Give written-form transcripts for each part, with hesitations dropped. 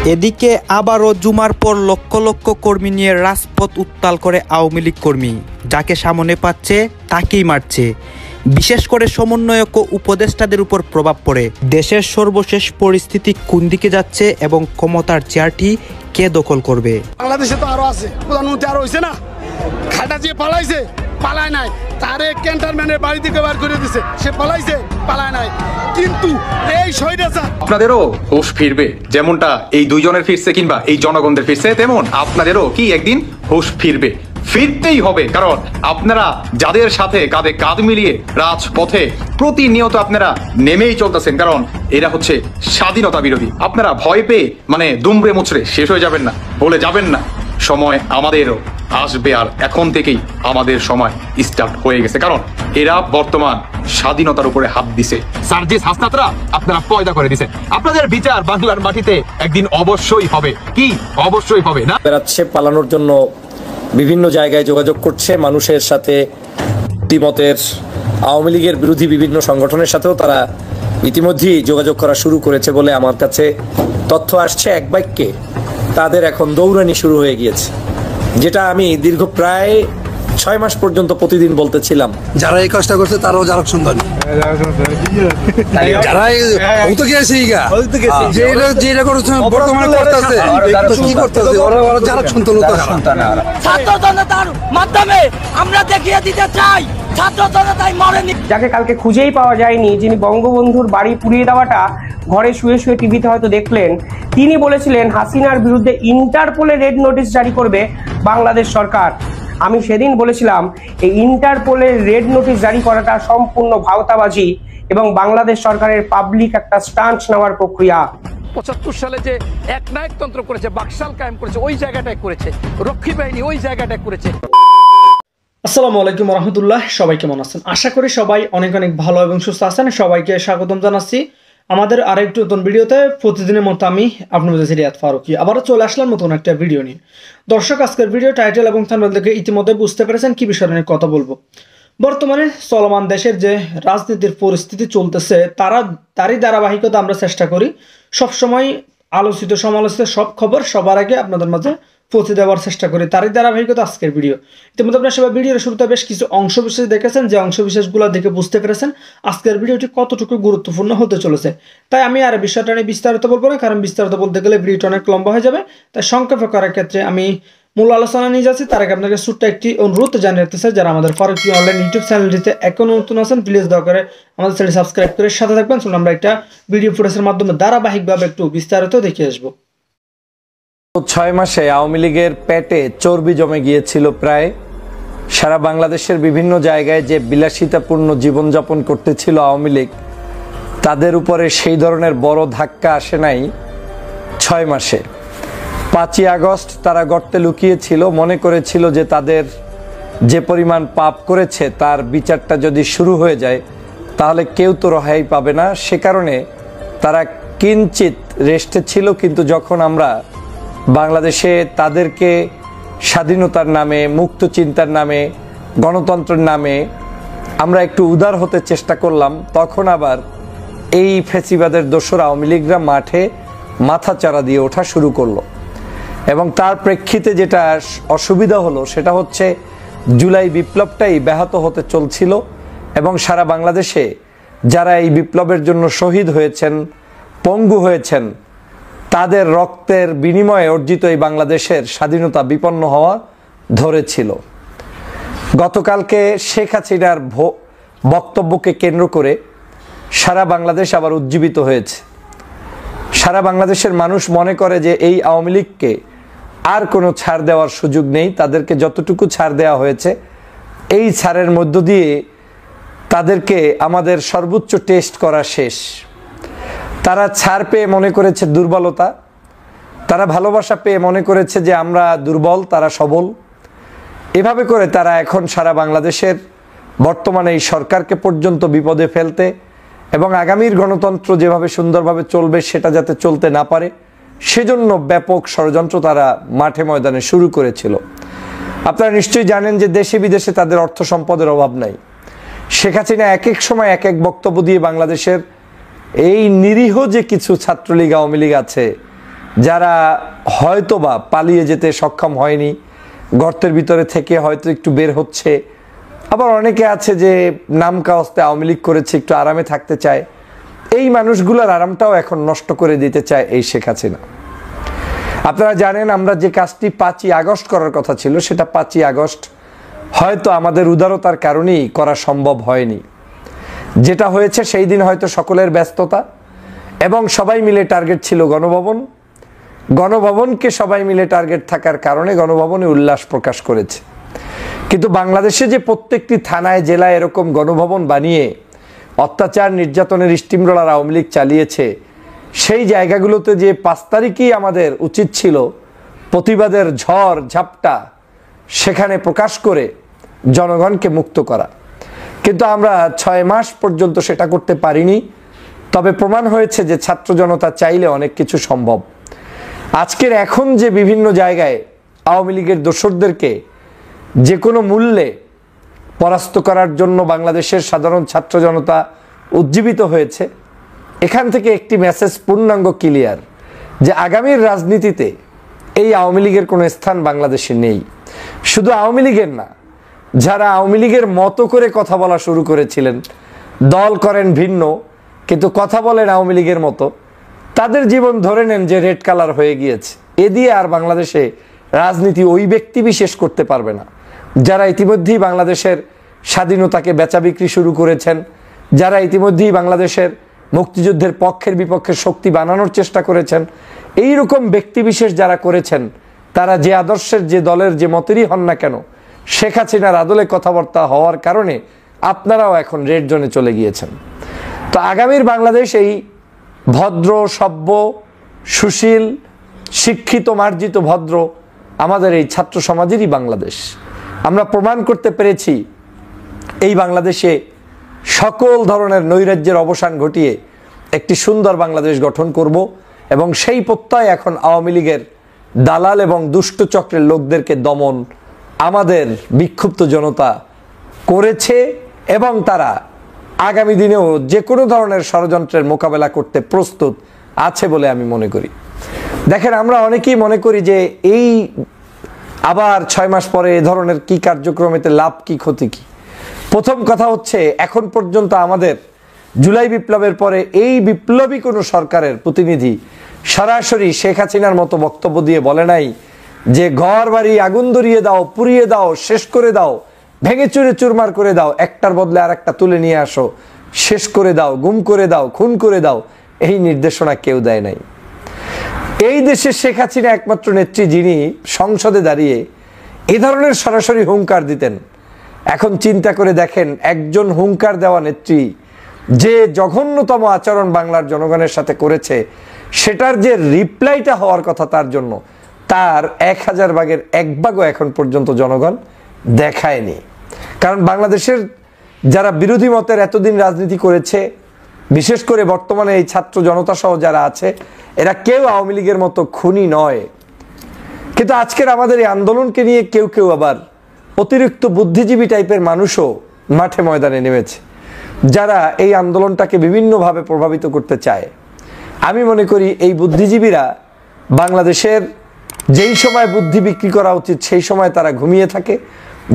এদিকে আবারও জুমার পর লক্ষ লক্ষ কর্মী নিয়ে রাজপথ উত্তাল করে আওয়ামী লীগ কর্মী, যাকে সামনে পাচ্ছে তাকেই মারছে। বিশেষ করে সমন্বয়ক ও উপদেষ্টাদের উপর প্রভাব পড়ে। দেশের সর্বশেষ পরিস্থিতি কোন দিকে যাচ্ছে এবং ক্ষমতার চেয়ারটি কে দখল করবে? বাংলাদেশে তো আরো আছে, প্রধানমন্ত্রী আরো হয়েছে না, খাটা যে পালাইছে, পালায় নাই, তারে ক্যান্টনমেন্টের বাড়ি থেকে বার করে দিছে, সে পালাইছে, পালায় নাই। কিন্তু এই স্বৈরাচার আপনাদেরও হুঁশ ফিরবে, যেমনটা এই দুইজনের ফিরছে কিংবা এই জনগণদের ফিরছে, তেমন আপনাদেরও কি একদিন হুঁশ ফিরবে, ফিরতেই হবে। কারণ আপনারা যাদের সাথে কাঁধে কাঁধ মিলিয়ে রাজপথে প্রতিনিয়ত আপনারা নেমেই চলতেছেন, কারণ এরা হচ্ছে স্বাধীনতা বিরোধী। আপনারা ভয় পেয়ে দুমড়ে মুচড়ে শেষ হয়ে যাবেন না, বলে যাবেন না সময় আমাদেরও আসবে, আর এখন থেকেই আমাদের সময় স্টার্ট হয়ে গেছে। কারণ এরা বর্তমান স্বাধীনতার উপরে হাত দিছে, সার্জিস হাসনাতরা আপনারা পয়দা করে দিছে। আপনাদের বিচার বাংলার মাটিতে একদিন অবশ্যই হবে, কি অবশ্যই হবে না। বেড়াচ্ছে, পালানোর জন্য বিভিন্ন জায়গায় যোগাযোগ করছে মানুষের সাথে। দ্বিমতের আওয়ামী লীগের বিরোধী বিভিন্ন সংগঠনের সাথেও তারা ইতিমধ্যেই যোগাযোগ করা শুরু করেছে বলে আমার কাছে তথ্য আসছে। এক বাক্যে তাদের এখন দৌড়ানি শুরু হয়ে গিয়েছে, যেটা আমি দীর্ঘ প্রায় 6 মাস পর্যন্ত প্রতিদিন বলতেছিলাম। যারা এই কাজটা করছে তারাও যারা সুন্দর, যাকে কালকে খুঁজেই পাওয়া যায়নি, যিনি বঙ্গবন্ধুর বাড়ি পুড়িয়ে দেওয়াটা ঘরে শুয়ে শুয়ে টিভিতে হয়তো দেখলেন, তিনি বলেছিলেন হাসিনার বিরুদ্ধে ইন্টারপোলে রেড নোটিশ জারি করবে বাংলাদেশ সরকার। আমি সেদিন বলেছিলাম এই ইন্টারপোলের রেড নোটিশ জারি করাটা সম্পূর্ণ ভাওতাবাজি এবং বাংলাদেশ সরকারের পাবলিক একটা স্টান্স নেওয়ার প্রক্রিয়া। ৭৫ সালে যে একনায়কতন্ত্র করেছে, বাকশাল কায়েম করেছে, ওই জায়গাটায় করেছে, রক্ষী বাহিনী ওই জায়গাটায় করেছে। আসসালামু আলাইকুম রহমতুল্লাহ, সবাই কেমন আছেন? আশা করি সবাই অনেক অনেক ভালো এবং সুস্থ আছেন। সবাইকে স্বাগতম জানাচ্ছি আমাদের আরেকটু নতুন ভিডিওতে। প্রতিদিনের মতো আমি আপনাদের রিয়াদ ফারুকি আবারও চলে আসলাম নতুন একটা ভিডিও নিয়ে। দর্শক, আজকের ভিডিও টাইটেল এবং থাম্বনেল দেখে ইতিমধ্যে বুঝতে পেরেছেন কি বিষয় নিয়ে কথা বলবো। বর্তমানে চলমান দেশের যে রাজনীতির পরিস্থিতি চলতেছে তারই ধারাবাহিকতা আমরা চেষ্টা করি সবসময় আলোচিত সমালোচিত সব খবর সবার আগে আপনাদের মাঝে পৌঁছে দেওয়ার চেষ্টা করি। তারই ধারাবাহিকতা আজকের ভিডিও। ইতিমধ্যে আপনারা সবাই ভিডিওর শুরুতে বেশ কিছু অংশবিশেষ দেখেছেন, যে অংশবিশেষগুলো দেখে বুঝতে পেরেছেন আজকের ভিডিওটি কতটুকু গুরুত্বপূর্ণ হতে চলেছে। তাই আমি আর বিষয়টা নিয়ে বিস্তারিত বলবো না, কারণ বিস্তারিত বলতে গেলে ভিডিওটা অনেক লম্বা হয়ে যাবে। তাই সংক্ষেপে করার ক্ষেত্রে আমি মূল আলোচনা নিয়ে যাচ্ছি। তার আগে আপনাকে ছোট্ট একটি অনুরোধ জানিয়ে রাখতে চাই, যারা আমাদের ফারুকি অনলাইন ইউটিউব চ্যানেলটিতে এখনো নতুন আছেন, প্লিজ দয়া করে আমাদের চ্যানেল সাবস্ক্রাইব করে সাথে থাকবেন। চলুন আমরা একটা ভিডিও ফুটেজের মাধ্যমে ধারাবাহিকভাবে একটু বিস্তারিত দেখে আসবো। 6 মাসে আওয়ামী লীগের পেটে চর্বি জমে গিয়েছিল প্রায়। সারা বাংলাদেশের বিভিন্ন জায়গায় যে বিলাসিতাপূর্ণ জীবনযাপন করতেছিল আওয়ামী লীগ, তাদের উপরে সেই ধরনের বড় ধাক্কা আসে নাই 6 মাসে। 5ই আগস্ট তারা গর্তে লুকিয়েছিল, মনে করেছিল যে তাদের যে পরিমাণ পাপ করেছে তার বিচারটা যদি শুরু হয়ে যায় তাহলে কেউ তো রেহাই পাবে না। সে কারণে তারা কিঞ্চিত রেস্টে ছিল। কিন্তু যখন আমরা বাংলাদেশে তাদেরকে স্বাধীনতার নামে, মুক্ত চিন্তার নামে, গণতন্ত্রের নামে আমরা একটু উদার হতে চেষ্টা করলাম, তখন আবার এই ফ্যাসিবাদের দোসর আওয়ামী লীগরা মাঠে মাথা চারা দিয়ে ওঠা শুরু করলো। এবং তার প্রেক্ষিতে যেটা অসুবিধা হলো সেটা হচ্ছে জুলাই বিপ্লবটাই ব্যাহত হতে চলছিল এবং সারা বাংলাদেশে যারা এই বিপ্লবের জন্য শহীদ হয়েছেন, পঙ্গু হয়েছেন, তাদের রক্তের বিনিময়ে অর্জিত এই বাংলাদেশের স্বাধীনতা বিপন্ন হওয়া ধরেছিল। গতকালকে শেখ হাসিনার বক্তব্যকে কেন্দ্র করে সারা বাংলাদেশ আবার উজ্জীবিত হয়েছে। সারা বাংলাদেশের মানুষ মনে করে যে এই আওয়ামী লীগকে আর কোনো ছাড় দেওয়ার সুযোগ নেই। তাদেরকে যতটুকু ছাড় দেওয়া হয়েছে এই ছাড়ের মধ্য দিয়ে তাদেরকে আমাদের সর্বোচ্চ টেস্ট করা শেষ। তারা ছাড় পেয়ে মনে করেছে দুর্বলতা, তারা ভালোবাসা পেয়ে মনে করেছে যে আমরা দুর্বল, তারা সবল। এভাবে করে তারা এখন সারা বাংলাদেশের বর্তমানে এই সরকারকে পর্যন্ত বিপদে ফেলতে এবং আগামীর গণতন্ত্র যেভাবে সুন্দরভাবে চলবে সেটা যাতে চলতে না পারে সেজন্য ব্যাপক ষড়যন্ত্র তারা মাঠে ময়দানে শুরু করেছিল। আপনারা নিশ্চয়ই জানেন যে দেশে বিদেশে তাদের অর্থ সম্পদের অভাব নাই। শেখ হাসিনা এক এক সময় এক এক বক্তব্য দিয়ে বাংলাদেশের এই নিরীহ যে কিছু ছাত্রলীগ আওয়ামী লীগ আছে যারা হয়তোবা পালিয়ে যেতে সক্ষম হয়নি, গর্তের ভিতরে থেকে হয়তো একটু বের হচ্ছে, আবার অনেকে আছে যে নাম কাওয়াস্তে আওয়ামী লীগ করেছে, একটু আরামে থাকতে চায়। এই মানুষগুলোর আরামটাও এখন নষ্ট করে দিতে চায় এই শেখ হাসিনা। আপনারা জানেন আমরা যে কাজটি 5ই আগস্ট করার কথা ছিল, সেটা 5ই আগস্ট হয়তো আমাদের উদারতার কারণেই করা সম্ভব হয়নি। যেটা হয়েছে সেই দিন হয়তো সকলের ব্যস্ততা এবং সবাই মিলে টার্গেট ছিল গণভবন। গণভবনকে সবাই মিলে টার্গেট থাকার কারণে গণভবনে উল্লাস প্রকাশ করেছে। কিন্তু বাংলাদেশে যে প্রত্যেকটি থানায় জেলায় এরকম গণভবন বানিয়ে অত্যাচার নির্যাতনের স্টিম রোলার আওয়ামী লীগ চালিয়েছে, সেই জায়গাগুলোতে যে 5 তারিখই আমাদের উচিত ছিল প্রতিবাদের ঝড় ঝাপটা সেখানে প্রকাশ করে জনগণকে মুক্ত করা, কিন্তু আমরা 6 মাস পর্যন্ত সেটা করতে পারিনি। তবে প্রমাণ হয়েছে যে ছাত্র জনতা চাইলে অনেক কিছু সম্ভব। আজকের এখন যে বিভিন্ন জায়গায় আওয়ামী লীগের দোসরদেরকে যে কোনো মূল্যে পরাস্ত করার জন্য বাংলাদেশের সাধারণ ছাত্র জনতা উজ্জীবিত হয়েছে, এখান থেকে একটি মেসেজ পূর্ণাঙ্গ ক্লিয়ার যে আগামীর রাজনীতিতে এই আওয়ামী লীগের কোনো স্থান বাংলাদেশে নেই। শুধু আওয়ামী লীগের না, যারা আওয়ামী লীগের মতো করে কথা বলা শুরু করেছিলেন, দল করেন ভিন্ন কিন্তু কথা বলেন আওয়ামী লীগের মতো, তাদের জীবন ধরে নেন যে রেড কালার হয়ে গিয়েছে। এ দিয়ে আর বাংলাদেশে রাজনীতি ওই ব্যক্তি বিশেষ করতে পারবে না যারা ইতিমধ্যেই বাংলাদেশের স্বাধীনতাকে বেচা বিক্রি শুরু করেছেন, যারা ইতিমধ্যেই বাংলাদেশের মুক্তিযুদ্ধের পক্ষের বিপক্ষের শক্তি বানানোর চেষ্টা করেছেন। এই রকম ব্যক্তি বিশেষ যারা করেছেন, তারা যে আদর্শের যে দলের যে মতেরই হন না কেন, শেখ হাসিনার আদলে কথাবার্তা হওয়ার কারণে আপনারাও এখন রেড জোনে চলে গিয়েছেন। তো আগামীর বাংলাদেশ এই ভদ্র সভ্য সুশীল শিক্ষিত মার্জিত ভদ্র আমাদের এই ছাত্র সমাজেরই বাংলাদেশ। আমরা প্রমাণ করতে পেরেছি এই বাংলাদেশে সকল ধরনের নৈরাজ্যের অবসান ঘটিয়ে একটি সুন্দর বাংলাদেশ গঠন করব, এবং সেই প্রত্যয় এখন আওয়ামী লীগের দালাল এবং দুষ্ট চক্রের লোকদেরকে দমন আমাদের বিক্ষুব্ধ জনতা করেছে, এবং তারা আগামী দিনেও যে কোনো ধরনের ষড়যন্ত্রের মোকাবেলা করতে প্রস্তুত আছে বলে আমি মনে করি। দেখেন, আমরা অনেকেই মনে করি যে এই আবার 6 মাস পরে এ ধরনের কি কার্যক্রমেতে লাভ কি ক্ষতি কি। প্রথম কথা হচ্ছে, এখন পর্যন্ত আমাদের জুলাই বিপ্লবের পরে এই বিপ্লবী কোনো সরকারের প্রতিনিধি সরাসরি শেখ হাসিনার মতো বক্তব্য দিয়ে বলে নাই যে ঘর বাড়ি আগুন ধরিয়ে দাও, পুড়িয়ে দাও, শেষ করে দাও, ভেঙে চুরে চুরমার করে দাও, একটার বদলে আর একটা তুলে নিয়ে আসো, শেষ করে দাও, গুম করে দাও, খুন করে দাও। এই নির্দেশনা কেউ দেয় নাই। এই দেশে শেখ হাসিনা একমাত্র নেত্রী যিনি সংসদে দাঁড়িয়ে এ ধরনের সরাসরি হুঙ্কার দিতেন। এখন চিন্তা করে দেখেন, একজন হুঙ্কার দেওয়া নেত্রী যে জঘন্যতম আচরণ বাংলার জনগণের সাথে করেছে, সেটার যে রিপ্লাইটা হওয়ার কথা তার জন্য, তার 1000 ভাগের 1 ভাগও এখন পর্যন্ত জনগণ দেখায়নি। কারণ বাংলাদেশের যারা বিরোধী মতের এতদিন রাজনীতি করেছে, বিশেষ করে বর্তমানে এই ছাত্র জনতা সহ যারা আছে, এরা কেউ আওয়ামী লীগের মতো খুনি নয়। কিন্তু আজকের আমাদের এই আন্দোলনকে নিয়ে কেউ কেউ আবার অতিরিক্ত বুদ্ধিজীবী টাইপের মানুষও মাঠে ময়দানে নেমেছে, যারা এই আন্দোলনটাকে বিভিন্নভাবে প্রভাবিত করতে চায়। আমি মনে করি এই বুদ্ধিজীবীরা বাংলাদেশের যেই সময় বুদ্ধি বিক্রি করা উচিত সেই সময় তারা ঘুমিয়ে থাকে,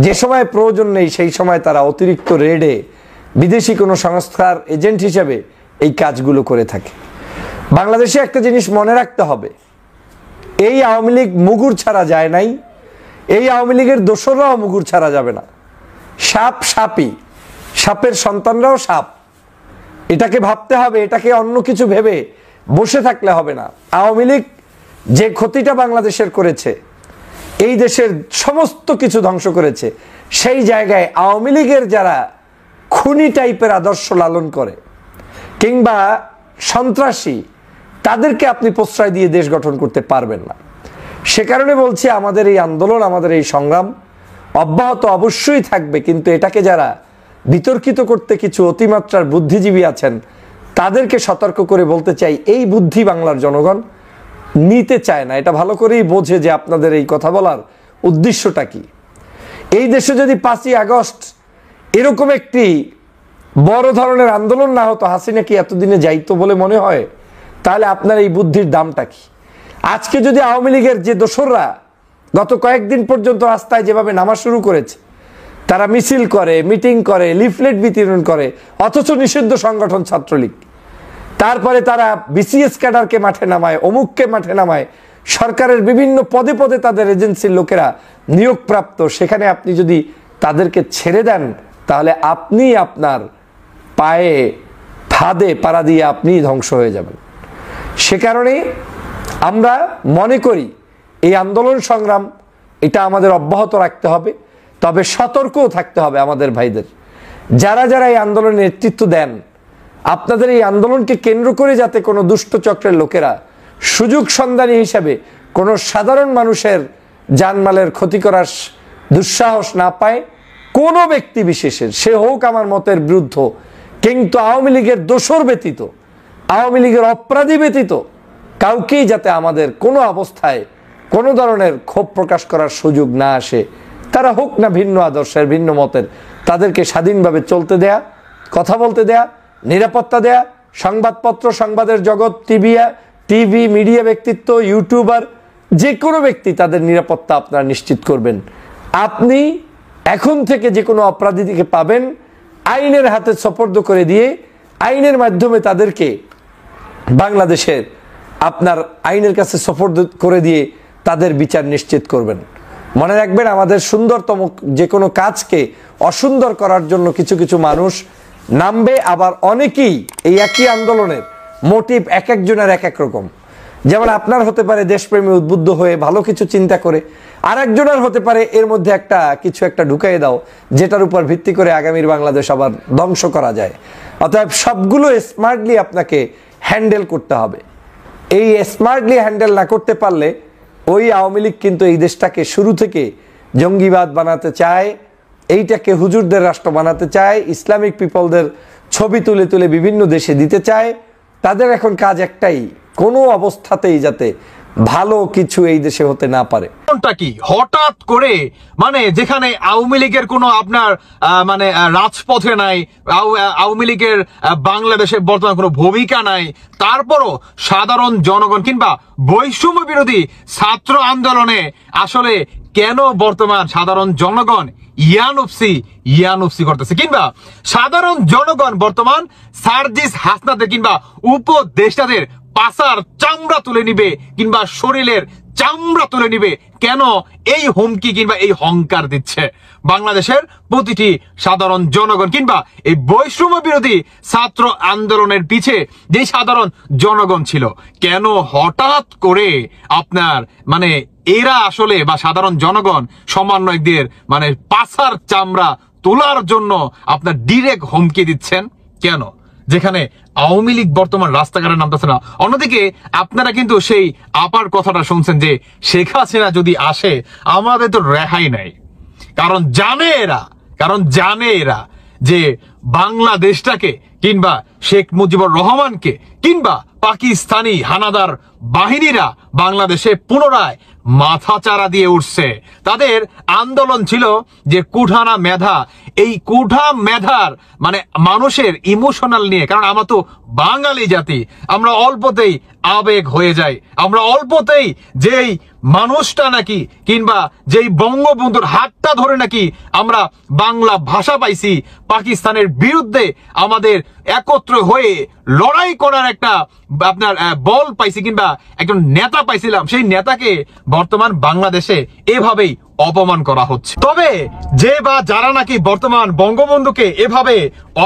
যে সময় প্রয়োজন নেই সেই সময় তারা অতিরিক্ত রেডে বিদেশি কোনো সংস্থার এজেন্ট হিসেবে এই কাজগুলো করে থাকে। বাংলাদেশে একটা জিনিস মনে রাখতে হবে, এই আওয়ামী লীগ মুগুর ছাড়া যায় নাই, এই আওয়ামী লীগের দোসররাও মুগুর ছাড়া যাবে না। সাপ সাপই, সাপের সন্তানরাও সাপ। এটাকে ভাবতে হবে, এটাকে অন্য কিছু ভেবে বসে থাকলে হবে না। আওয়ামী লীগ যে ক্ষতিটা বাংলাদেশের করেছে, এই দেশের সমস্ত কিছু ধ্বংস করেছে, সেই জায়গায় আওয়ামী লীগের যারা খুনি টাইপের আদর্শ লালন করে কিংবা সন্ত্রাসী, তাদেরকে আপনি প্রশ্রয় দিয়ে দেশ গঠন করতে পারবেন না। সে কারণে বলছি, আমাদের এই আন্দোলন, আমাদের এই সংগ্রাম অব্যাহত অবশ্যই থাকবে, কিন্তু এটাকে যারা বিতর্কিত করতে কিছু অতিমাত্রার বুদ্ধিজীবী আছেন, তাদেরকে সতর্ক করে বলতে চাই, এই বুদ্ধি বাংলার জনগণ নিতে চায় না। এটা ভালো করেই বোঝে যে আপনাদের এই কথা বলার উদ্দেশ্যটা কি। এই দেশে যদি 5ই আগস্ট এরকম একটি বড় ধরনের আন্দোলন না হতো, হাসিনা কি এতদিনে যাইতো বলে মনে হয়? তাহলে আপনার এই বুদ্ধির দামটা কি? আজকে যদি আওয়ামী লীগের যে দোসররা গত কয়েকদিন পর্যন্ত রাস্তায় যেভাবে নামা শুরু করেছে, তারা মিছিল করে, মিটিং করে, লিফলেট বিতরণ করে, অথচ নিষিদ্ধ সংগঠন ছাত্রলীগ, তারপরে তারা বিসিএস ক্যাডারকে মাঠে নামায়, অমুককে মাঠে নামায়, সরকারের বিভিন্ন পদে পদে তাদের এজেন্সির লোকেরা নিয়োগপ্রাপ্ত, সেখানে আপনি যদি তাদেরকে ছেড়ে দেন তাহলে আপনি আপনার পায়ে ফাঁদে পাড়া দিয়ে আপনি ধ্বংস হয়ে যাবেন। সে কারণে আমরা মনে করি এই আন্দোলন সংগ্রাম এটা আমাদের অব্যাহত রাখতে হবে, তবে সতর্কও থাকতে হবে আমাদের ভাইদের। যারা যারা এই আন্দোলনের নেতৃত্ব দেন, আপনাদের এই আন্দোলনকে কেন্দ্র করে যাতে কোনো দুষ্ট চক্রের লোকেরা সুযোগ সন্ধানী হিসাবে কোনো সাধারণ মানুষের জানমালের ক্ষতি করার দুঃসাহস না পায়, কোনো ব্যক্তি বিশেষের, সে হোক আমার মতের বিরুদ্ধ, কিন্তু আওয়ামী লীগের দোসর ব্যতীত, আওয়ামী লীগের অপরাধী ব্যতীত কাউকেই যাতে আমাদের কোনো অবস্থায় কোনো ধরনের ক্ষোভ প্রকাশ করার সুযোগ না আসে। তারা হোক না ভিন্ন আদর্শের, ভিন্ন মতের, তাদেরকে স্বাধীনভাবে চলতে দেয়া, কথা বলতে দেয়া, নিরাপত্তা দেয়া। সংবাদপত্র, সংবাদের জগৎ, টিভি মিডিয়া ব্যক্তিত্ব, ইউটিউবার, যে কোনো ব্যক্তি, তাদের নিরাপত্তা আপনারা নিশ্চিত করবেন। আপনি এখন থেকে যে কোনো অপরাধীকে পাবেন আইনের হাতে সোপর্দ করে দিয়ে, আইনের মাধ্যমে তাদেরকে বাংলাদেশের আপনার আইনের কাছে সোপর্দ করে দিয়ে তাদের বিচার নিশ্চিত করবেন। মনে রাখবেন, আমাদের সুন্দরতম যে কোনো কাজকে অসুন্দর করার জন্য কিছু কিছু মানুষ নামবে, আবার অনেকেই এই একই আন্দোলনের মোটিভ এক একজনের এক এক রকম। যেমন আপনার হতে পারে দেশপ্রেমী উদ্বুদ্ধ হয়ে ভালো কিছু চিন্তা করে, আর একজনের হতে পারে এর মধ্যে কিছু একটা ঢুকাই দাও যেটার উপর ভিত্তি করে আগামীর বাংলাদেশ আবার ধ্বংস করা যায়। অতএব সবগুলো স্মার্টলি আপনাকে হ্যান্ডেল করতে হবে। এই স্মার্টলি হ্যান্ডেল না করতে পারলে ওই আওয়ামী লীগ কিন্তু এই দেশটাকে শুরু থেকে জঙ্গিবাদ বানাতে চায়, এইটাকে হুজুরদের রাষ্ট্র বানাতে চায়, ইসলামিক পিপলদের ছবি তুলে তুলে বিভিন্ন দেশে দিতে চায়। তাদের এখন কাজ একটাই, কোনো অবস্থাতেই যাতে ভালো কিছু এই দেশে হতে না পারে। কি হঠাৎ করে মানে যেখানে আওয়ামী লীগের কোনো আপনার মানে রাজপথে নাই, আওয়ামী লীগের বাংলাদেশে বর্তমানে কোনো ভূমিকা নাই, তারপরও সাধারণ জনগণ কিংবা বৈষম্য বিরোধী ছাত্র আন্দোলনে আসলে কেন বর্তমান সাধারণ জনগণ ইয়ানুফসি করতেছে, কিংবা সাধারণ জনগণ বর্তমান সার্জিস হাসনাদের কিংবা উপদেষ্টাদের পাছার চামড়া তুলে নিবে কিংবা শরীরের চামড়া তুলে নিবে, কেন এই হুমকি কিংবা এই হংকার দিচ্ছে বাংলাদেশের প্রতিটি সাধারণ জনগণ কিংবা এই বৈষম্য বিরোধী ছাত্র আন্দোলনের পিছে যে সাধারণ জনগণ ছিল? কেন হঠাৎ করে আপনার মানে এরা আসলে বা সাধারণ জনগণ সমন্বয়কদের মানে পাছার চামড়া তোলার জন্য আপনার ডিরেক্ট হুমকি দিচ্ছেন কেন, যেখানে আওয়ামী লীগ বর্তমান রাস্তাঘাটে নামতেছে না? অন্যদিকে আপনারা কিন্তু সেই আপার কথাটা শুনছেন যে শেখ হাসিনা যদি আসে আমাদের তো রেহাই নাই, কারণ জানে এরা যে বাংলাদেশটাকে কিংবা শেখ মুজিবুর রহমানকে কিংবা পাকিস্তানি হানাদার বাহিনীরা বাংলাদেশে পুনরায় মাথা চারা দিয়ে উঠছে। তাদের আন্দোলন ছিল যে কুঠানা মেধা, এই কুঠা মেধার মানে মানুষের ইমোশনাল নিয়ে, কারণ আমরা তো বাঙালি জাতি, আমরা অল্পতেই আবেগ হয়ে যাই, আমরা অল্পতেই যেই মানুষটা নাকি কিংবা যেই বঙ্গবন্ধুর হাতটা ধরে নাকি আমরা বাংলা ভাষা পাইছি, পাকিস্তানের বিরুদ্ধে আমাদের একত্র হয়ে লড়াই করার একটা আপনার বল পাইছি কিংবা একজন নেতা পাইছিলাম, সেই নেতাকে বর্তমান বাংলাদেশে এভাবেই অপমান করা হচ্ছে। তবে যে বা যারা নাকি বর্তমান বঙ্গবন্ধুকে এভাবে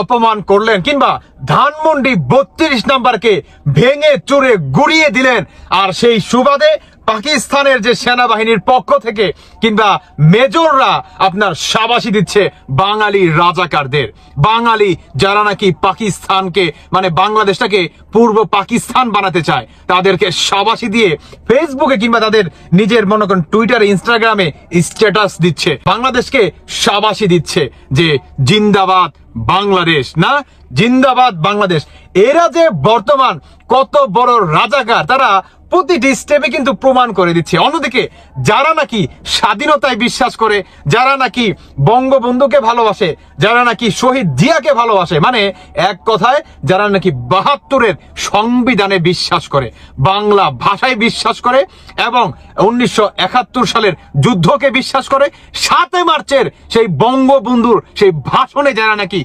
অপমান করলেন কিংবা ধানমন্ডি 32 নাম্বারকে ভেঙে চুরে গুড়িয়ে দিলেন, আর সেই সুবাদে পাকিস্তানের যে সেনাবাহিনীর পক্ষ থেকে কিংবা মেজররা আপনার শাবাশি দিচ্ছে বাঙালি রাজাকারদের, বাঙালি যারা নাকি পাকিস্তানকে মানে বাংলাদেশটাকে পূর্ব পাকিস্তান বানাতে চায়, তাদেরকে শাবাশি দিয়ে ফেসবুকে কিংবা তাদের নিজের মনে করেন টুইটারে ইনস্টাগ্রামে স্ট্যাটাস দিচ্ছে, বাংলাদেশকে শাবাশি দিচ্ছে যে জিন্দাবাদ বাংলাদেশ, না জিন্দাবাদ বাংলাদেশ। এরা যে বর্তমান কত বড় রাজাকার তারা প্রতিটি স্টেপে কিন্তু প্রমাণ করে দিচ্ছে। অন্যদিকে যারা নাকি স্বাধীনতায় বিশ্বাস করে, যারা নাকি বঙ্গবন্ধুকে ভালোবাসে, যারা নাকি শহীদ জিয়াকে ভালোবাসে, মানে এক কথায় যারা নাকি ৭২-এর সংবিধানে বিশ্বাস করে, বাংলা ভাষায় বিশ্বাস করে এবং ১৯৭১ সালের যুদ্ধকে বিশ্বাস করে, ৭ মার্চের সেই বঙ্গবন্ধুর সেই ভাষণে যারা নাকি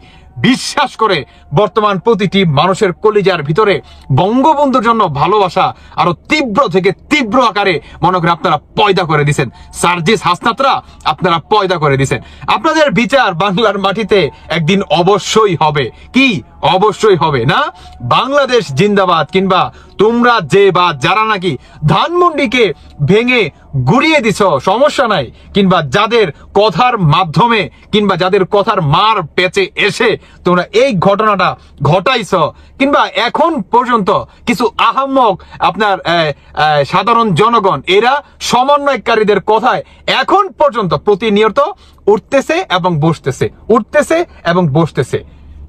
বিশ্বাস করে, বর্তমান প্রতিটি মানুষের কলিজার ভিতরে বঙ্গবন্ধুর জন্য ভালোবাসা আরো তীব্র থেকে তীব্র আকারে মনে করে আপনারা পয়দা করে দিচ্ছেন। সার্জিস হাসনাতরা আপনারা পয়দা করে দিচ্ছেন। আপনাদের বিচার বাংলার মাটিতে একদিন অবশ্যই হবে। কি অবশ্যই হবে, না বাংলাদেশ জিন্দাবাদ। কিংবা তোমরা যে বা যারা নাকি ধানমন্ডিকে ভেঙে গুড়িয়ে দিছ, সমস্যা নাই, কিংবা যাদের কথার মাধ্যমে কিংবা যাদের কথার মার পেঁচে এসে তোমরা এই ঘটনাটা ঘটাইছ, কিংবা এখন পর্যন্ত কিছু আহাম্মক আপনার সাধারণ জনগণ এরা সমন্বয়কারীদের কথায় এখন পর্যন্ত প্রতিনিয়ত উঠতেছে এবং বসতেছে, উঠতেছে এবং বসতেছে।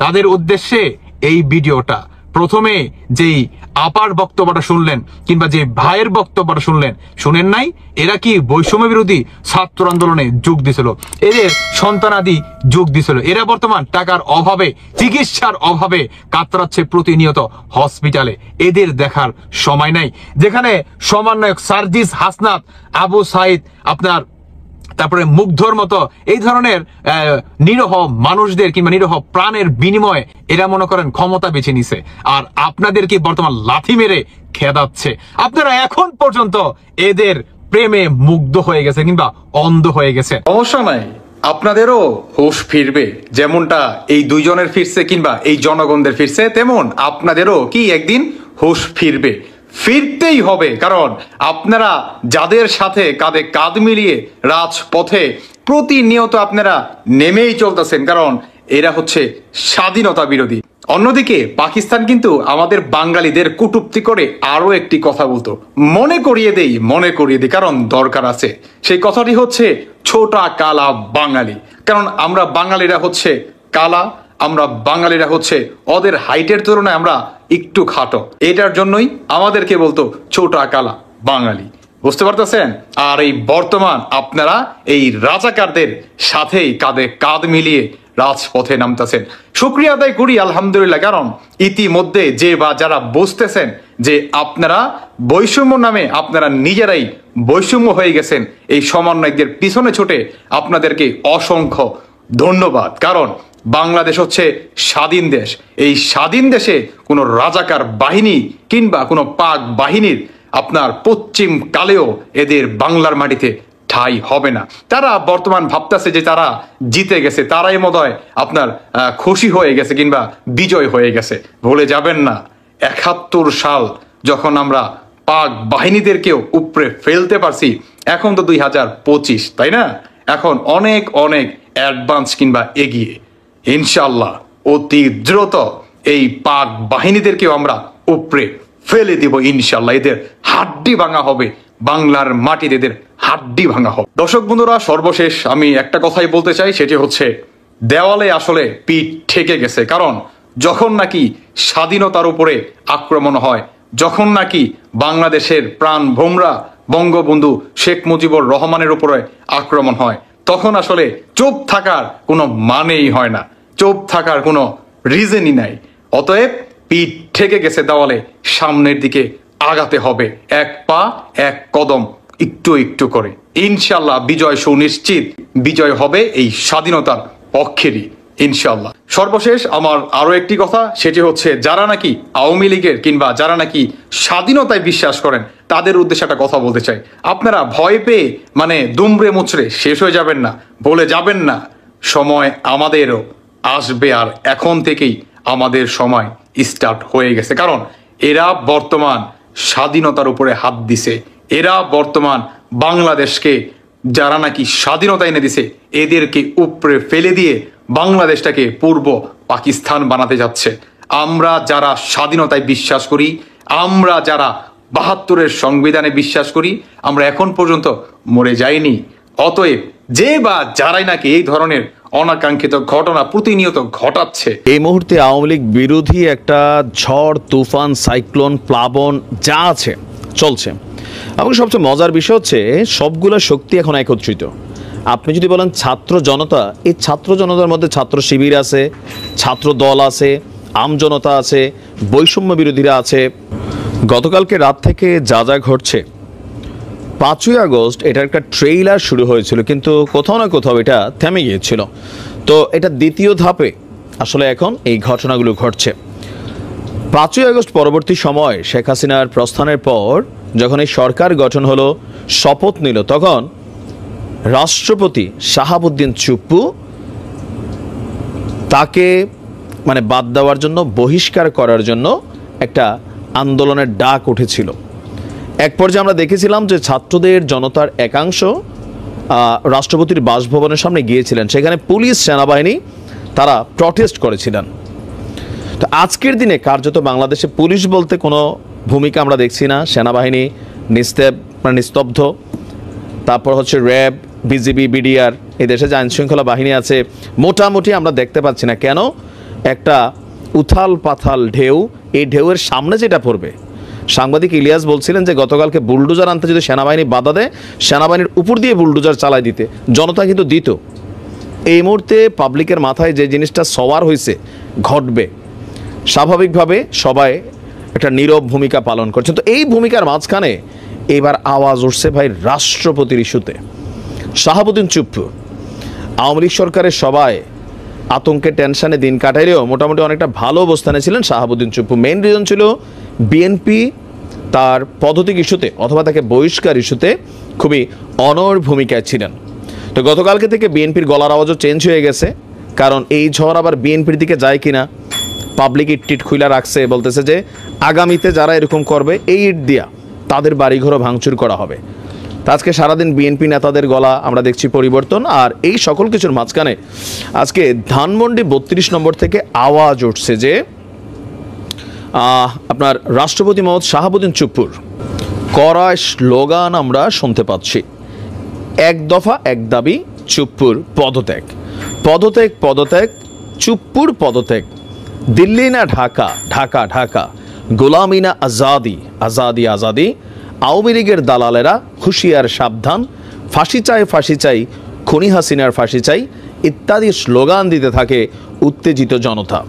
তাদের উদ্দেশ্যে এই ভিডিওটা। প্রথমে যেই আপার বক্তব্যটা শুনলেন কিংবা যে ভাইয়ের বক্তব্যটা শুনলেন, শুনেন নাই? এরা কি বৈষম্য বিরোধী ছাত্র আন্দোলনে যোগ দিছিল, এদের সন্তানাদি যোগ দিছিল। এরা বর্তমান টাকার অভাবে, চিকিৎসার অভাবে কাতরাচ্ছে প্রতিনিয়ত হসপিটালে। এদের দেখার সময় নাই। যেখানে সমন্বয়ক সার্জিস হাসনাত, আবু সাইদ, আপনার তারপরে মুগ্ধর মতো এই ধরনের নিরহ মানুষদের কিংবা নিরহ প্রাণের বিনিময়ে এরা মনে করেন ক্ষমতা বেছে নিছে, আর আপনাদেরকে বর্তমান লাথি মেরে খেদাচ্ছে। আপনারা এখন পর্যন্ত এদের প্রেমে মুগ্ধ হয়ে গেছে কিংবা অন্ধ হয়ে গেছে। সমস্যা নাই, আপনাদেরও হুঁশ ফিরবে। যেমনটা এই দুইজনের ফিরছে কিংবা এই জনগণদের ফিরছে, তেমন আপনাদেরও কি একদিন হুঁশ ফিরবে। ফিরতেই হবে, কারণ আপনারা যাদের সাথে কাঁধে কাঁধ মিলিয়ে রাজপথে প্রতিনিয়ত আপনারা নেমেই চলতেছেন, কারণ এরা হচ্ছে স্বাধীনতা বিরোধী। অন্যদিকে পাকিস্তান কিন্তু আমাদের বাঙালিদের কটূক্তি করে আরো একটি কথা বলতো, মনে করিয়ে দেই, কারণ দরকার আছে। সেই কথাটি হচ্ছে ছোটা কালা বাঙালি। কারণ আমরা বাঙালিরা হচ্ছে কালা, আমরা বাঙালিরা হচ্ছে ওদের হাইটের তুলনায় আমরা একটু খাটো, এটার জন্যই আমাদেরকে বলতো ছোটা কালা বাঙালি। বুঝতে পারতেছেন? আর এই বর্তমান আপনারা এই রাজাকারদের সাথেই কাঁধে কাঁধ মিলিয়ে রাজপথে নামতেছেন। শুকরিয়া আদায় করি আলহামদুলিল্লাহ, কারণ ইতিমধ্যে যে বা যারা বুঝতেছেন যে আপনারা বৈষম্য নামে আপনারা নিজেরাই বৈষম্য হয়ে গেছেন, এই সমন্বয়কদের পিছনে ছুটে আপনাদেরকে অসংখ্য ধন্যবাদ। কারণ বাংলাদেশ হচ্ছে স্বাধীন দেশ। এই স্বাধীন দেশে কোনো রাজাকার বাহিনী কিংবা কোনো পাক বাহিনীর আপনার পশ্চিম কালেও এদের বাংলার মাটিতে ঠাঁই হবে না। তারা বর্তমান ভাবতেছে যে তারা জিতে গেছে, তারাই মনে আপনার খুশি হয়ে গেছে কিংবা বিজয় হয়ে গেছে। ভুলে যাবেন না ৭১ সাল যখন আমরা পাক বাহিনীদেরকেও উপরে ফেলতে পারছি, এখন তো ২০২৫, তাই না? এখন অনেক অনেক অ্যাডভান্স কিংবা এগিয়ে। ইনশাল্লাহ অতি দ্রুত এই পাক বাহিনীদেরকেও আমরা উপরে ফেলে দিব ইনশাল্লাহ। এদের হাড্ডি ভাঙা হবে, বাংলার মাটিতে এদের হাড্ডি ভাঙা হবে। দর্শক বন্ধুরা, সর্বশেষ আমি একটা কথাই বলতে চাই, সেটি হচ্ছে দেওয়ালে আসলে পিঠ ঠেকে গেছে। কারণ যখন নাকি স্বাধীনতার উপরে আক্রমণ হয়, যখন নাকি বাংলাদেশের প্রাণ ভোমরা বঙ্গবন্ধু শেখ মুজিবুর রহমানের উপরে আক্রমণ হয়, তখন আসলে চুপ থাকার কোনো মানেই হয় না, চুপ থাকার কোনো রিজনই নাই। অতএব পিঠ ঠেকে গেছে দেওয়ালে, সামনের দিকে আগাতে হবে, এক পা এক কদম একটু একটু করে। ইনশাল্লাহ বিজয় সুনিশ্চিত, বিজয় হবে এই স্বাধীনতার পক্ষেরই ইনশাল্লাহ। সর্বশেষ আমার আরো একটি কথা, সেটি হচ্ছে যারা নাকি আওয়ামী লীগের কিংবা যারা নাকি স্বাধীনতায় বিশ্বাস করেন তাদের উদ্দেশ্যে একটা কথা বলতে চাই। আপনারা ভয় পেয়ে মানে দুমড়ে মুচড়ে শেষ হয়ে যাবেন না, বলে যাবেন না সময় আমাদেরও আসবে, আর এখন থেকেই আমাদের সময় স্টার্ট হয়ে গেছে। কারণ এরা বর্তমান স্বাধীনতার উপরে হাত দিছে, এরা বর্তমান বাংলাদেশকে যারা নাকি স্বাধীনতা এনে দিছে এদেরকে উপরে ফেলে দিয়ে বাংলাদেশটাকে পূর্ব পাকিস্তান বানাতে যাচ্ছে। আমরা যারা স্বাধীনতায় বিশ্বাস করি, আমরা যারা ৭২-এর সংবিধানে বিশ্বাস করি, আমরা এখন পর্যন্ত মরে যাইনি। অতএব যে বা যারাই নাকি এই ধরনের অনাকাঙ্ক্ষিত ঘটনা প্রতিনিয়ত ঘটাচ্ছে। এই মুহূর্তে আওয়ামী লীগ বিরোধী একটা ঝড় তুফান সাইক্লোন প্লাবন যা আছে চলছে, এবং সবচেয়ে মজার বিষয় হচ্ছে সবগুলো শক্তি এখন একত্রিত। আপনি যদি বলেন ছাত্র জনতা, এই ছাত্র জনতার মধ্যে ছাত্র শিবির আছে, ছাত্র দল আছে, আমজনতা আছে, বৈষম্য বিরোধীরা আছে। গতকালকে রাত থেকে যা যা ঘটছে, 5ই আগস্ট এটার একটা ট্রেইলার শুরু হয়েছিল, কিন্তু কোথাও না কোথাও এটা থেমে গিয়েছিল। তো এটা দ্বিতীয় ধাপে আসলে এখন এই ঘটনাগুলো ঘটছে। 5ই আগস্ট পরবর্তী সময় শেখ হাসিনার প্রস্থানের পর যখন এই সরকার গঠন হলো, শপথ নিল, তখন রাষ্ট্রপতি শাহাবুদ্দিন চুপ্পু তাকে বাদ দেওয়ার জন্য, বহিষ্কার করার জন্য একটা আন্দোলনের ডাক উঠেছিল। এক পর্যায়ে আমরা দেখেছিলাম যে ছাত্রদের, জনতার একাংশ রাষ্ট্রপতির বাসভবনের সামনে গিয়েছিলেন, সেখানে পুলিশ, সেনাবাহিনী তারা প্রটেস্ট করেছিলেন। তো আজকের দিনে কার্যত বাংলাদেশে পুলিশ বলতে কোনো ভূমিকা আমরা দেখছি না, সেনাবাহিনী নিস্তব্ধ, তারপর হচ্ছে র্যাব, বিজিবি, বিডিআর, এই দেশে যে আইনশৃঙ্খলা বাহিনী আছে মোটামুটি আমরা দেখতে পাচ্ছি না। কেন? একটা উথাল পাথাল ঢেউ, এই ঢেউয়ের সামনে যেটা পড়বে, সাংবাদিক ইলিয়াস বলছিলেন যে গতকালকে বুলডোজার আনতে যদি সেনাবাহিনী বাধা দেয়, সেনাবাহিনীর উপর দিয়ে বুলডোজার চালাই দিতে জনতা কিন্তু দিত। এই মুহূর্তে পাবলিকের মাথায় যে জিনিসটা সওয়ার হয়েছে, ঘটবে, স্বাভাবিকভাবে সবাই একটা নীরব ভূমিকা পালন করছে। তো এই ভূমিকার মাঝখানে এবার আওয়াজ উঠছে ভাই রাষ্ট্রপতির ইস্যুতে। শাহাবুদ্দিন চুপ্পু, আওয়ামী লীগ সরকারের সবাই আতঙ্কে টেনশনে দিন কাটাইলেও মোটামুটি অনেকটা ভালো অবস্থানে ছিলেন শাহাবুদ্দিন চুপ্পু। মেইন রিজন ছিল বিএনপি তার পদত্যাগ ইস্যুতে অথবা তাকে বহিষ্কার ইস্যুতে খুবই অনড় ভূমিকায় ছিলেন। তো গতকালকে থেকে বিএনপির গলার আওয়াজও চেঞ্জ হয়ে গেছে, কারণ এই ঝড় আবার বিএনপির দিকে যায় কিনা। পাবলিক ইট খুইলা রাখছে, বলতেছে যে আগামীতে যারা এরকম করবে এই ইট দিয়া তাদের বাড়িঘরও ভাঙচুর করা হবে। আজকে সারাদিন বিএনপি নেতাদের গলা আমরা দেখছি পরিবর্তন। আর এই সকল কিছুর মাঝখানে আজকে ধানমন্ডি 32 নম্বর থেকে আওয়াজ উঠছে যে আপনার রাষ্ট্রপতি মোহাম্মদ শাহাবুদ্দিন চুপ্পুর কড়া স্লোগান আমরা শুনতে পাচ্ছি। এক দফা এক দাবি, চুপ্পুর পদত্যাগ, পদত্যাগ, পদত্যাগ, চুপ্পুর পদত্যাগ। দিল্লি না ঢাকা, ঢাকা ঢাকা, গোলামি না আজাদি, আজাদি আজাদি। আওয়ামী লীগের দালালেরা হুঁশিয়ার, সাবধান, ফাঁসি চাই, ফাঁসি চাই, খুনি হাসিনার ফাঁসি চাই ইত্যাদি স্লোগান দিতে থাকে উত্তেজিত জনতা।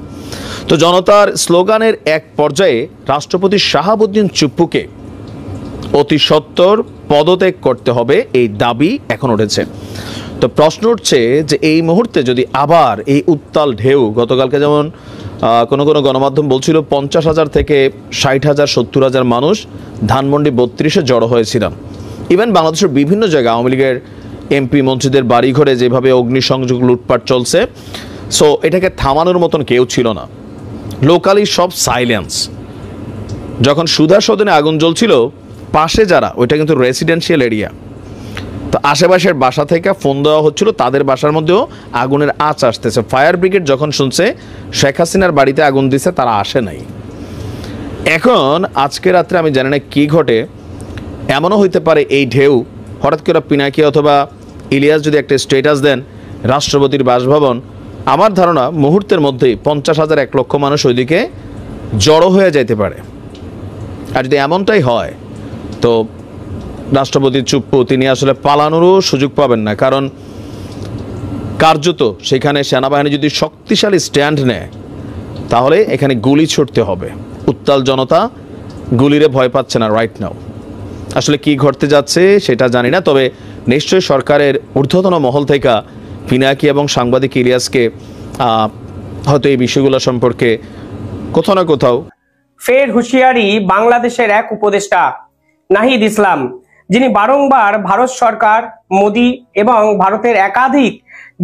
তো জনতার স্লোগানের এক পর্যায়ে রাষ্ট্রপতি শাহাবুদ্দিন চুপ্পুকে অতি সত্বর পদত্যাগ করতে হবে, এই দাবি এখন উঠেছে। তো প্রশ্ন উঠছে যে এই মুহূর্তে যদি আবার এই উত্তাল ঢেউ, গতকালকে যেমন কোনো কোনো গণমাধ্যম বলছিল 50,000 থেকে 60,000, 70,000 মানুষ ধানমন্ডি 32-এ জড়ো হয়েছিলেন। ইভেন বাংলাদেশের বিভিন্ন জায়গায় আওয়ামী লীগের এমপি মন্ত্রীদের বাড়িঘরে যেভাবে অগ্নিসংযোগ, লুটপাট চলছে, সো এটাকে থামানোর মতন কেউ ছিল না। লোকালি সব সাইলেন্স। যখন সুধা সদনে আগুন জ্বলছিল, পাশে যারা, ওইটা কিন্তু রেসিডেন্সিয়াল এরিয়া, তো আশেপাশের বাসা থেকে ফোন দেওয়া হচ্ছিল, তাদের বাসার মধ্যেও আগুনের আঁচ আসতেছে। ফায়ার ব্রিগেড যখন শুনছে শেখ হাসিনার বাড়িতে আগুন দিছে, তারা আসে নাই। এখন আজকে রাত্রে আমি জানি না কি ঘটে, এমনও হইতে পারে এই ঢেউ হঠাৎ করে পিনাকি অথবা ইলিয়াস যদি একটা স্ট্যাটাস দেন রাষ্ট্রপতির বাসভবন, আমার ধারণা মুহূর্তের মধ্যেই 50,000, 1 লক্ষ মানুষ ওইদিকে জড়ো হয়ে যাইতে পারে। আর যদি এমনটাই হয় তো রাষ্ট্রপতি চুপ্পু তিনি আসলে পালানোরও সুযোগ পাবেন না, কারণ কার্যত সেখানে সেনাবাহিনী যদি শক্তিশালী স্ট্যান্ড নেয় তাহলে এখানে গুলি ছুটতে হবে। উত্তাল জনতা গুলিরে ভয় পাচ্ছে না রাইট নাও। আসলে কি ঘটতে যাচ্ছে সেটা জানি না, তবে নিশ্চয়ই সরকারের ঊর্ধ্বতন মহল থেকে পিনাকি এবং সাংবাদিক ইলিয়াসকে হয়তো এই বিষয়গুলো সম্পর্কে কোথাও না কোথাও ফের হুঁশিয়ারি বাংলাদেশের এক উপদেষ্টা নাহিদ ইসলাম, যিনি বারংবার ভারত সরকার, মোদি এবং ভারতের একাধিক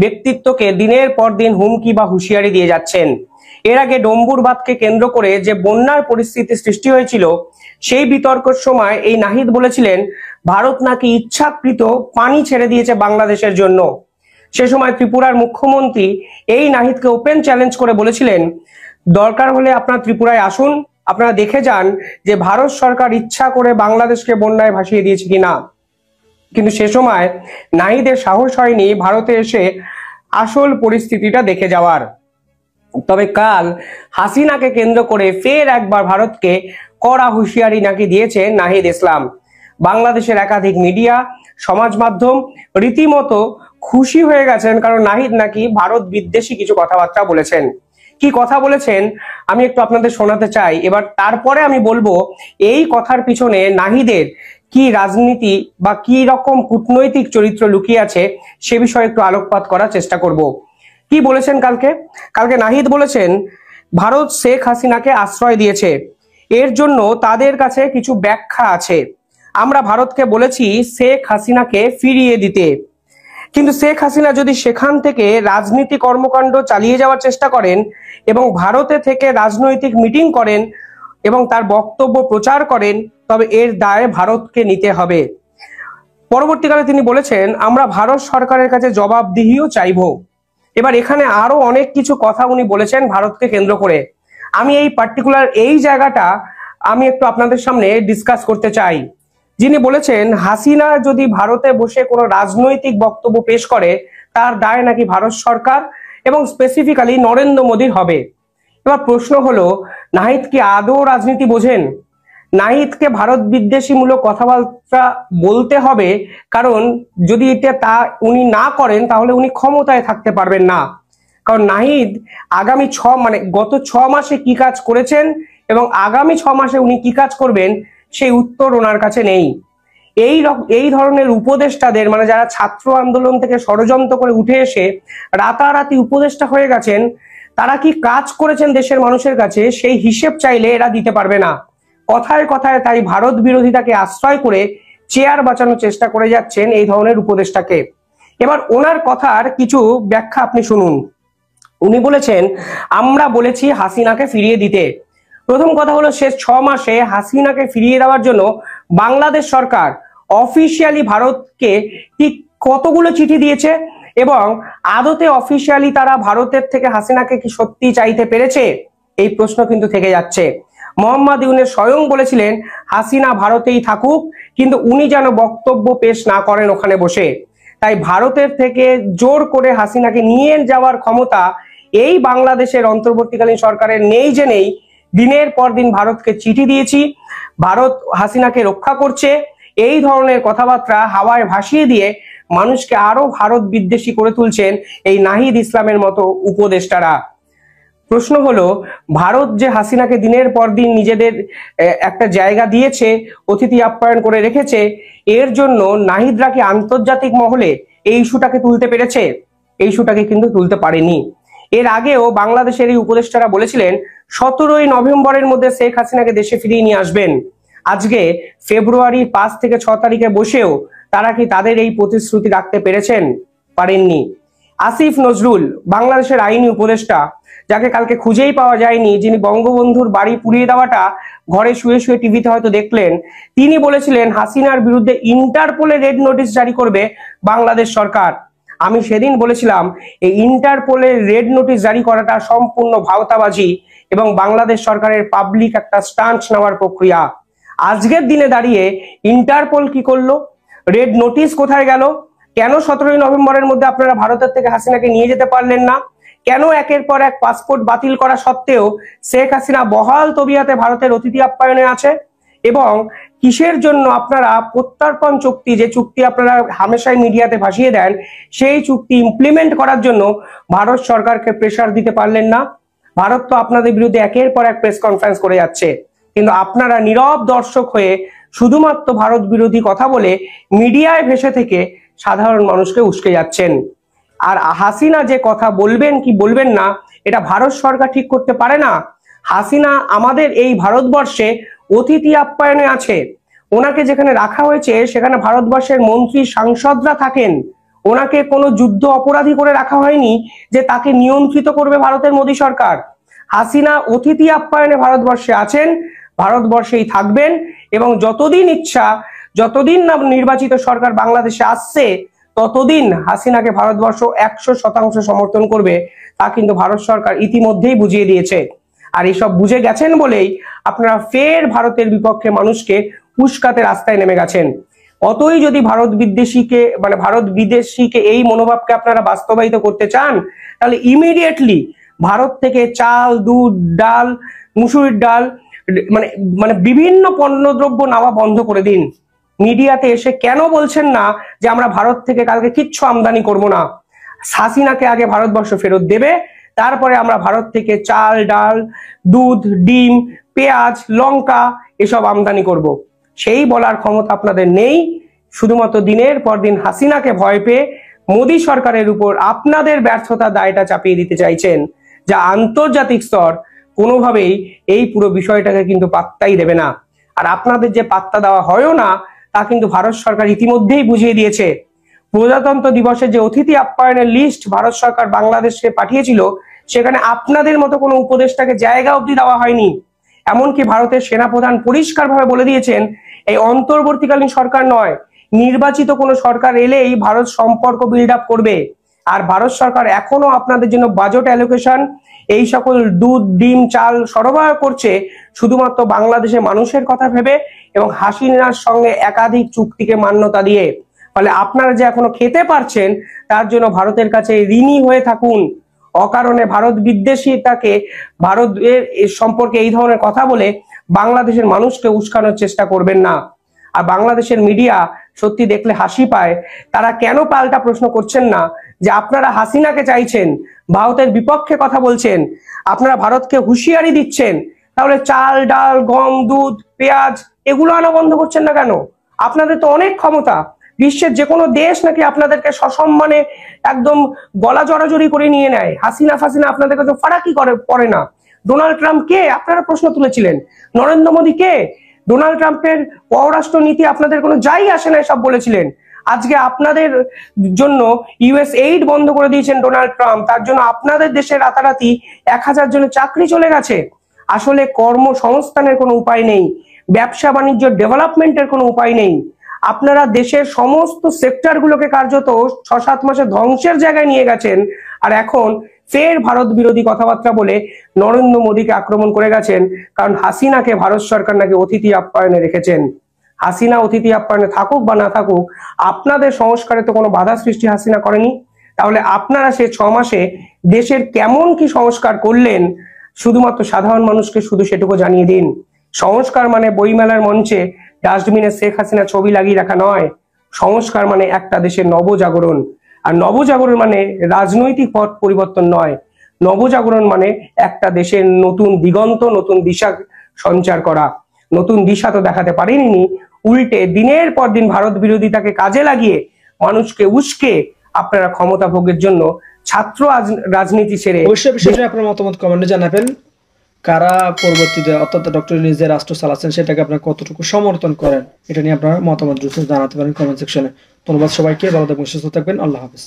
ব্যক্তিত্বকে দিনের পর দিন হুমকি বা হুঁশিয়ারি দিয়ে যাচ্ছেন। এর আগে ডম্বুর বাঁধকে কেন্দ্র করে যে বন্যার পরিস্থিতি সৃষ্টি হয়েছিল, সেই বিতর্কের সময় এই নাহিদ বলেছিলেন ভারত নাকি ইচ্ছাকৃত পানি ছেড়ে দিয়েছে বাংলাদেশের জন্য। সে সময় ত্রিপুরার মুখ্যমন্ত্রী এই নাহিদকে ওপেন চ্যালেঞ্জ করে বলেছিলেন, দরকার হলে আপনারা ত্রিপুরায় আসুন, আপনারা দেখে যান যে ভারত সরকার ইচ্ছা করে বাংলাদেশকে বন্যায় ভাসিয়ে দিয়েছে কিনা। কিন্তু সে সময় নাহিদের সাহস হয়নি ভারতে এসে আসল পরিস্থিতিটা দেখে যাওয়ার। তবে কাল হাসিনাকে কেন্দ্র করে ফের একবার ভারতকে কড়া হুঁশিয়ারি নাকি দিয়েছেন নাহিদ ইসলাম। বাংলাদেশের একাধিক মিডিয়া, সমাজ মাধ্যম রীতিমতো খুশি হয়ে গেছেন, কারণ নাহিদ নাকি ভারত বিদ্বেষী কিছু কথাবার্তা বলেছেন। কি কথা বলেছেন আমি একটু আপনাদের শোনাতে চাই, এবার তারপরে আমি বলবো এই কথার পিছনে নাহিদের কি রাজনীতি বা কি রকম কূটনৈতিক চরিত্র লুকিয়ে আছে সে বিষয়ে একটু আলোকপাত করার চেষ্টা করব। কি বলেছেন কালকে নাহিদ বলেছেন ভারত শেখ হাসিনাকে আশ্রয় দিয়েছে, এর জন্য তাদের কাছে কিছু ব্যাখ্যা আছে। আমরা ভারতকে বলেছি শেখ হাসিনাকে ফিরিয়ে দিতে, কিন্তু শেখ হাসিনা যদি সেখান থেকে রাজনীতি কর্মকাণ্ড চালিয়ে যাওয়ার চেষ্টা করেন এবং ভারতে থেকে রাজনৈতিক মিটিং করেন এবং তার বক্তব্য প্রচার করেন, তবে এর দায় ভারতকে নিতে হবে। পরবর্তীকালে তিনি বলেছেন আমরা ভারত সরকারের কাছে জবাবদিহিও চাইব। এবার এখানে আরো অনেক কিছু কথা উনি বলেছেন ভারতকে কেন্দ্র করে। আমি এই পার্টিকুলার এই জায়গাটা আমি একটু আপনাদের সামনে ডিসকাস করতে চাই। যিনি বলেছেন হাসিনা যদি ভারতে বসে কোনো রাজনৈতিক বক্তব্য পেশ করে তার দায় নাকি ভারত সরকার এবং স্পেসিফিক্যালি নরেন্দ্র মোদীর হবে। এবার প্রশ্ন হলো নাহিদ কি আদৌ রাজনীতি বোঝেন? নাহিদকে ভারত বিদ্বেষীমূলক কথাবার্তা বলতে হবে, কারণ যদি তা উনি না করেন তাহলে উনি ক্ষমতায় থাকতে পারবেন না। কারণ নাহিদ আগামী গত 6 মাসে কি কাজ করেছেন এবং আগামী 6 মাসে উনি কি কাজ করবেন সেই উত্তর ওনার কাছে নেই। এই ধরনের উপদেষ্টাদের যারা ছাত্র আন্দোলন থেকে ষড়যন্ত্র করে উঠে এসে রাতারাতি উপদেষ্টা হয়ে গেছেন, তারা কি কাজ করেছেন দেশের মানুষের কাছে সেই হিসেব চাইলে এরা দিতে পারবে না। কথায় কথায় তাই ভারত বিরোধিতাকে আশ্রয় করে চেয়ার বাঁচানোর চেষ্টা করে যাচ্ছেন এই ধরনের উপদেষ্টাকে। এবার ওনার কথার কিছু ব্যাখ্যা আপনি শুনুন। উনি বলেছেন আমরা বলেছি হাসিনাকে ফিরিয়ে দিতে। প্রথম কথা হলো শেষ 6 মাসে হাসিনাকে ফিরিয়ে দেওয়ার জন্য বাংলাদেশ সরকার অফিসিয়ালি ভারতকে ঠিক কতগুলো চিঠি দিয়েছে এবং আদতে অফিসিয়ালি তারা ভারতের থেকে হাসিনাকে কি সত্যি চাইতে পেরেছে, এই প্রশ্ন কিন্তু থেকে যাচ্ছে। মোহাম্মদ ইউনূস স্বয়ং বলেছিলেন হাসিনা ভারতেই থাকুক, কিন্তু উনি যেন বক্তব্য পেশ না করেন ওখানে বসে। তাই ভারতের থেকে জোর করে হাসিনাকে নিয়ে যাওয়ার ক্ষমতা এই বাংলাদেশের অন্তর্বর্তীকালীন সরকারের নেই যে নেই। দিনের পর দিন ভারতকে চিঠি দিয়েছি, ভারত হাসিনাকে রক্ষা করছে, এই ধরনের কথাবার্তা হাওয়ায় ভাসিয়ে দিয়ে মানুষকে আরো ভারত বিদ্বেষী করে তুলছেন এই নাহিদ ইসলামের মতো উপদেষ্টারা। প্রশ্ন হলো ভারত যে হাসিনাকে দিনের পর দিন নিজেদের একটা জায়গা দিয়েছে, অতিথি আপ্যায়ন করে রেখেছে, এর জন্য নাহিদরা কি আন্তর্জাতিক মহলে এই ইস্যুটাকে তুলতে পেরেছে? এই ইস্যুটাকে কিন্তু তুলতে পারেনি। এর আগেও বাংলাদেশের এই উপদেষ্টারা বলেছিলেন 17ই নভেম্বরের মধ্যে শেখ হাসিনাকে দেশে ফিরিয়ে নিয়ে আসবেন। আজকে ফেব্রুয়ারি 5 থেকে 6 তারিখে বসেও তারা কি তাদের এই প্রতিশ্রুতি রাখতে পেরেছেন? পারেননি। আসিফ নজরুল বাংলাদেশের আইনি উপদেষ্টা, যাকে কালকে খুঁজেই পাওয়া যায়নি, যিনি বঙ্গবন্ধুর বাড়ি পুড়িয়ে দেওয়াটা ঘরে শুয়ে শুয়ে টিভিতে হয়তো দেখলেন, তিনি বলেছিলেন হাসিনার বিরুদ্ধে ইন্টারপোলে রেড নোটিশ জারি করবে বাংলাদেশ সরকার। আমি সেদিন বলেছিলাম এই ইন্টারপোলের রেড নোটিশ জারি করাটা সম্পূর্ণ ভাওতাবাজি এবং বাংলাদেশ সরকারের পাবলিক একটা স্টান্ট নেওয়ার প্রক্রিয়া। আজকের দিনে দাঁড়িয়ে ইন্টারপোল কি করলো? রেড নোটিশ কোথায় গেল? কেন 17ই নভেম্বরের মধ্যে আপনারা ভারতের থেকে হাসিনাকে নিয়ে যেতে পারলেন না? কেন একের পর এক পাসপোর্ট বাতিল করা সত্ত্বেও শেখ হাসিনা বহাল তবিয়াতে ভারতের অতিথি আপ্যায়নে আছে? এবং কিসের জন্য আপনারা প্রত্যর্পণ চুক্তি, যে চুক্তি আপনারা হামেশাই মিডিয়াতে ভাসিয়ে দেন, সেই চুক্তি ইমপ্লিমেন্ট করার জন্য ভারত সরকারকে প্রেসার দিতে পারলেন না? ভারত তো আপনাদের বিরুদ্ধে একের পর এক প্রেস কনফারেন্স করে যাচ্ছে, কিন্তু আপনারা নীরব দর্শক হয়ে শুধুমাত্র ভারত বিরোধী কথা বলে মিডিয়ায় ভেসে থেকে সাধারণ মানুষকে উস্কে যাচ্ছেন। আর হাসিনা যে কথা বলবেন কি বলবেন না এটা ভারত সরকার ঠিক করতে পারে না। হাসিনা আমাদের এই ভারতবর্ষে অতিথি আপ্যায়নে আছে, ওনাকে যেখানে রাখা হয়েছে সেখানে ভারতবর্ষের মন্ত্রী সাংসদরা থাকেন। ওনাকে কোনো যুদ্ধ অপরাধী করে রাখা হয়নি যে তাকে নিয়ন্ত্রিত করবে ভারতের মোদী সরকার। হাসিনা অতিথি আপ্যায়নে ভারতবর্ষে আছেন, ভারতবর্ষেই থাকবেন এবং যতদিন ইচ্ছা, যতদিন না নির্বাচিত সরকার বাংলাদেশে আসছে ততদিন হাসিনাকে ভারতবর্ষ 100% সমর্থন করবে, তা কিন্তু ভারত সরকার ইতিমধ্যেই বুঝিয়ে দিয়েছে। আর এইসব বুঝে গেছেন বলেই আপনারা ফের ভারতের বিপক্ষে মানুষকে উস্কাতে রাস্তায় নেমে গেছেন। অতই যদি ভারত বিদেশিকে এই মনোভাবকে আপনারা বাস্তবায়িত করতে চান, তাহলে ইমিডিয়েটলি ভারত থেকে চাল, দুধ, ডাল, মুসুরির ডাল মানে বিভিন্ন পণ্যদ্রব্য নেওয়া বন্ধ করে দিন। মিডিয়াতে এসে কেন বলছেন না যে আমরা ভারত থেকে কালকে কিচ্ছু আমদানি করব না? হাসিনাকে আগে ভারতবর্ষ ফেরত দেবে, তারপরে আমরা ভারত থেকে চাল, ডাল, দুধ, ডিম, পেঁয়াজ, লঙ্কা এসব আমদানি করব। সেই বলার ক্ষমতা আপনাদের নেই। শুধুমাত্র দিনের পর দিন হাসিনাকে ভয় পেয়ে মোদী সরকারের উপর আপনাদের ব্যর্থতা দায়টা চাপিয়ে দিতে চাইছেন, যা আন্তর্জাতিক স্তর কোনোভাবেই এই পুরো বিষয়টাকে কিন্তু পাত্তাই দেবে না। আর আপনাদের যে পাত্তা দেওয়া হয়ও না, তা কিন্তু ভারত সরকার ইতিমধ্যেই বুঝিয়ে দিয়েছে। প্রজাতন্ত্র দিবসের যে অতিথি আপ্যায়নের লিস্ট ভারত সরকার বাংলাদেশে পাঠিয়েছিল, সেখানে আপনাদের মতো কোনো উপদেষ্টাকে জায়গা অবধি দেওয়া হয়নি। এমনকি ভারতের সেনাপ্রধান পরিষ্কারভাবে বলে দিয়েছেন, এই অন্তর্বর্তীকালীন সরকার নয়, নির্বাচিত কোনো সরকার এলেই ভারত সম্পর্ক বিল্ড আপ করবে। আর ভারত সরকার এখনো আপনাদের জন্য বাজেট অ্যালোকেশন, এই সকল দুধ, ডিম, চাল সরবরাহ করছে শুধুমাত্র বাংলাদেশের মানুষের কথা ভেবে এবং হাসিনার সঙ্গে একাধিক চুক্তিকে মান্যতা দিয়ে। ফলে আপনারা যে এখনো খেতে পারছেন, তার জন্য ভারতের কাছে ঋণী হয়ে থাকুন। অকারণে ভারত বিদ্বেষিতাকে, ভারতের সম্পর্কে এই ধরনের কথা বলে বাংলাদেশের মানুষকে উস্কানোর চেষ্টা করবেন না। আর বাংলাদেশের মিডিয়া সত্যি দেখলে হাসি পায়। তারা কেন পাল্টা প্রশ্ন করছেন না যে আপনারা হাসিনাকে চাইছেন, ভারতের বিপক্ষে কথা বলছেন, আপনারা ভারতকে হুঁশিয়ারি দিচ্ছেন, তাহলে চাল, ডাল, গম, দুধ, পেঁয়াজ এগুলো আনা বন্ধ করছেন না কেন? আপনাদের তো অনেক ক্ষমতা। বিশ্বের যে কোনো দেশ নাকি আপনাদেরকে সসম্মানে একদম গলা জড়াজড়ি করে নিয়ে নেয়। হাসিনা আপনাদের কাছে ফারাকি পড়ে না। ডোনাল্ড ট্রাম্প কে? আপনারা প্রশ্ন তুলেছিলেন। নরেন্দ্র মোদী কে? ডোনাল্ড ট্রাম্পের পররাষ্ট্র নীতি আপনাদের কোনো যাই আসে না সব বলেছিলেন। আজকে আপনাদের জন্য ইউএস এইড বন্ধ করে দিয়েছেন ডোনাল্ড ট্রাম্প, তার জন্য আপনাদের দেশে রাতারাতি 1000 জনের চাকরি চলে গেছে। আসলে কর্মসংস্থানের কোনো উপায় নেই, ব্যবসা বাণিজ্য ডেভেলপমেন্টের কোনো উপায় নেই। আপনারা দেশের সমস্ত সেক্টরগুলোকে কার্যত 6-7 মাসে ধ্বংসের জায়গায় নিয়ে গেছেন। আর এখন ফের ভারত বিরোধী কথাবার্তা বলে নরেন্দ্র মোদীকে আক্রমণ করে গেছেন, কারণ হাসিনাকে ভারত সরকার নাকি অতিথি আপ্যায়নে রেখেছেন। হাসিনা অতিথি আপ্যায়নে থাকুক বা না থাকুক, আপনাদের সংস্কারে তো কোনো বাধা সৃষ্টি হাসিনা করেনি। তাহলে আপনারা সে 6 মাসে দেশের কেমন কি সংস্কার করলেন, শুধুমাত্র সাধারণ মানুষকে শুধু সেটুকু জানিয়ে দিন। সংস্কার মানে বইমেলার মঞ্চে ডাস্টবিনে শেখ হাসিনা ছবি লাগিয়ে রাখা নয়। সংস্কার মানে একটা দেশের নবজাগরণ। আর নবজাগরণ মানে রাজনৈতিক পথ পরিবর্তন নয়। নবজাগরণ মানে একটা দেশের নতুন দিগন্ত, নতুন দিশা সঞ্চার করা। নতুন দিশা তো দেখাতে পারেনি, উল্টে দিনের পর দিন ভারত বিরোধিতাকে কাজে লাগিয়ে মানুষকে উস্কে আপনারা ক্ষমতা ভোগের জন্য ছাত্র রাজনীতি ছেড়ে। অবশ্যই বিষয়টা আপনার মতামত কমেন্টে জানাবেন। কারা পরবর্তীতে অর্থাৎ ডক্টর ইউনূস রাষ্ট্র চালাচ্ছেন সেটাকে আপনারা কতটুকু সমর্থন করেন, এটা নিয়ে আপনারা মতামত জানাতে পারেন কমেন্ট সেকশনে। ধন্যবাদ সবাইকে, ভালো থাকবেন, সুস্থ থাকবেন, আল্লাহ হাফেজ।